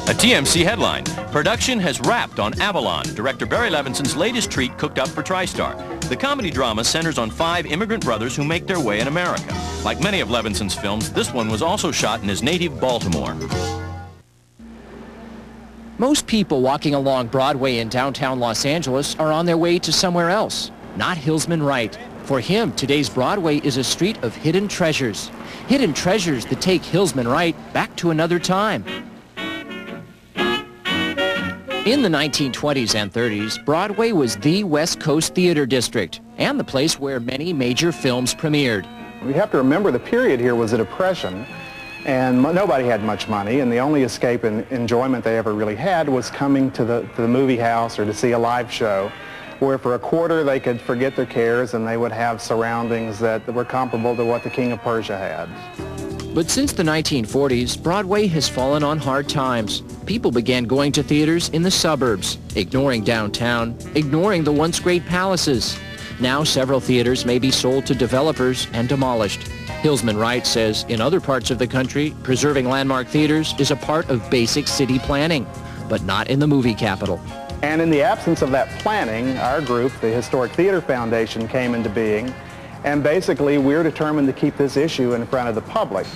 A TMC headline, production has wrapped on Avalon, director Barry Levinson's latest treat cooked up for TriStar. The comedy drama centers on 5 immigrant brothers who make their way in America. Like many of Levinson's films, this one was also shot in his native Baltimore. Most people walking along Broadway in downtown Los Angeles are on their way to somewhere else. Not Hillsman Wright. For him, today's Broadway is a street of hidden treasures. Hidden treasures that take Hillsman Wright back to another time. In the 1920s and 30s, Broadway was the West Coast theater district and the place where many major films premiered. We have to remember the period here was a depression, and nobody had much money, and the only escape and enjoyment they ever really had was coming to the movie house or to see a live show, where for a quarter they could forget their cares and they would have surroundings that were comparable to what the King of Persia had. But since the 1940s, Broadway has fallen on hard times. People began going to theaters in the suburbs, ignoring downtown, ignoring the once great palaces. Now several theaters may be sold to developers and demolished. Hillsman Wright says in other parts of the country, preserving landmark theaters is a part of basic city planning, but not in the movie capital. And in the absence of that planning, our group, the Historic Theater Foundation, came into being. And basically, we're determined to keep this issue in front of the public.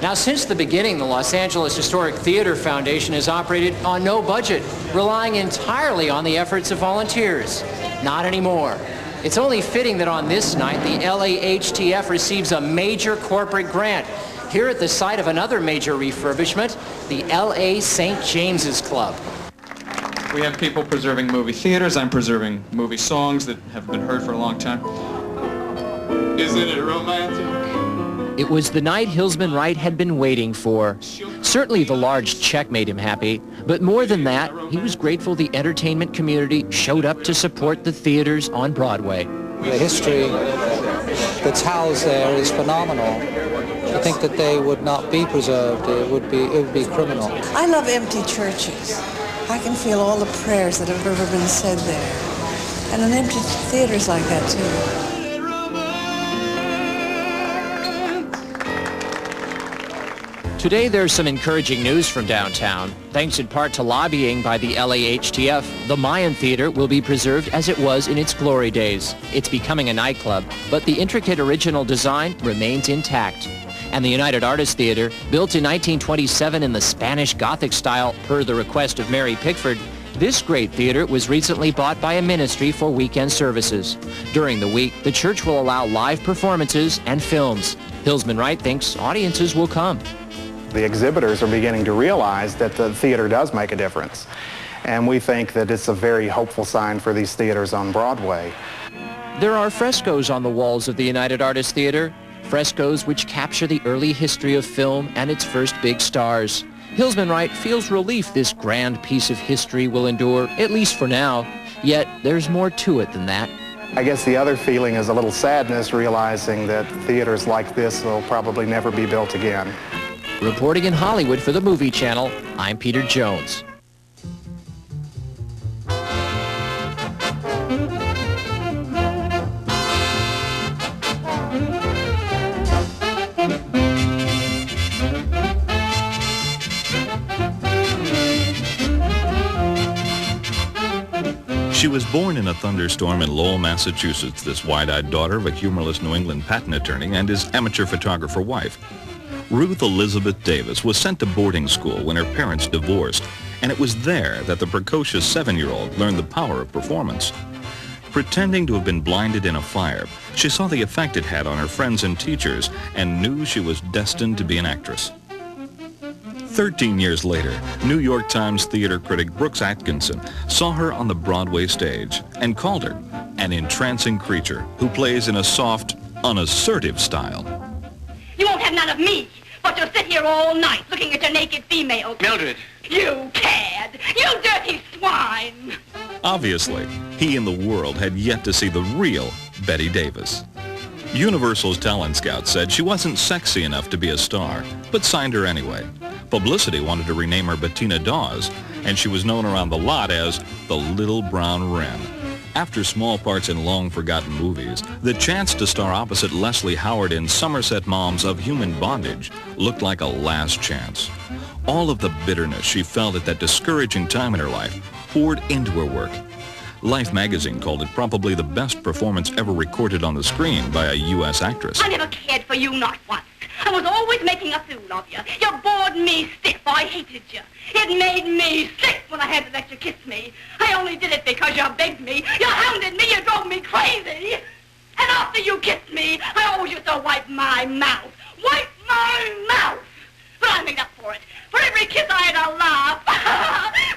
Now, since the beginning, the Los Angeles Historic Theater Foundation has operated on no budget, relying entirely on the efforts of volunteers. Not anymore. It's only fitting that on this night, the LAHTF receives a major corporate grant here at the site of another major refurbishment, the LA St. James's Club. We have people preserving movie theaters. I'm preserving movie songs that have been heard for a long time. Isn't it romantic? It was the night Hillsman Wright had been waiting for. Certainly the large check made him happy, but more than that, he was grateful the entertainment community showed up to support the theaters on Broadway. The history that's housed there is phenomenal. To think that they would not be preserved, it would be criminal. I love empty churches. I can feel all the prayers that have ever been said there. And an empty theater's like that too. Today there's some encouraging news from downtown. Thanks in part to lobbying by the LAHTF, the Mayan Theater will be preserved as it was in its glory days. It's becoming a nightclub, but the intricate original design remains intact. And the United Artists Theater, built in 1927 in the Spanish Gothic style per the request of Mary Pickford, this great theater was recently bought by a ministry for weekend services. During the week, the church will allow live performances and films. Hillsman Wright thinks audiences will come. The exhibitors are beginning to realize that the theater does make a difference. And we think that it's a very hopeful sign for these theaters on Broadway. There are frescoes on the walls of the United Artists Theater, frescoes which capture the early history of film and its first big stars. Hillsman Wright feels relief this grand piece of history will endure, at least for now. Yet there's more to it than that. I guess the other feeling is a little sadness, realizing that theaters like this will probably never be built again. Reporting in Hollywood for the Movie Channel, I'm Peter Jones. She was born in a thunderstorm in Lowell, Massachusetts, this wide-eyed daughter of a humorless New England patent attorney and his amateur photographer wife. Ruth Elizabeth Davis was sent to boarding school when her parents divorced, and it was there that the precocious 7-year-old learned the power of performance. Pretending to have been blinded in a fire, she saw the effect it had on her friends and teachers and knew she was destined to be an actress. 13 years later, New York Times theater critic Brooks Atkinson saw her on the Broadway stage and called her an entrancing creature who plays in a soft, unassertive style. You won't have none of me, but you'll sit here all night looking at your naked female. Mildred. You cad! You dirty swine! Obviously, he and the world had yet to see the real Bette Davis. Universal's talent scout said she wasn't sexy enough to be a star, but signed her anyway. Publicity wanted to rename her Bettina Dawes, and she was known around the lot as the Little Brown Wren. After small parts in long-forgotten movies, the chance to star opposite Leslie Howard in Somerset Maugham of Human Bondage looked like a last chance. All of the bitterness she felt at that discouraging time in her life poured into her work. Life magazine called it probably the best performance ever recorded on the screen by a U.S. actress. I never cared for you, not once. I was always making a fool of you. You bored me stiff. I hated you. It made me sick when I had to let you kiss me. I only did it because you begged me. You hounded me. You drove me crazy. And after you kissed me, I always used to wipe my mouth. Wipe my mouth! But I made up for it. For every kiss I had a laugh.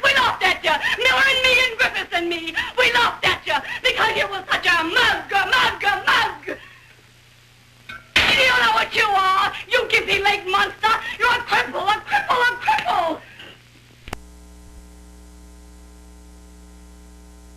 We laughed at you. Miller and me and Griffiths and me. We laughed at you because you were such a mug. You don't know what you are. You gimpy leg monster. You're a cripple, a cripple, a cripple.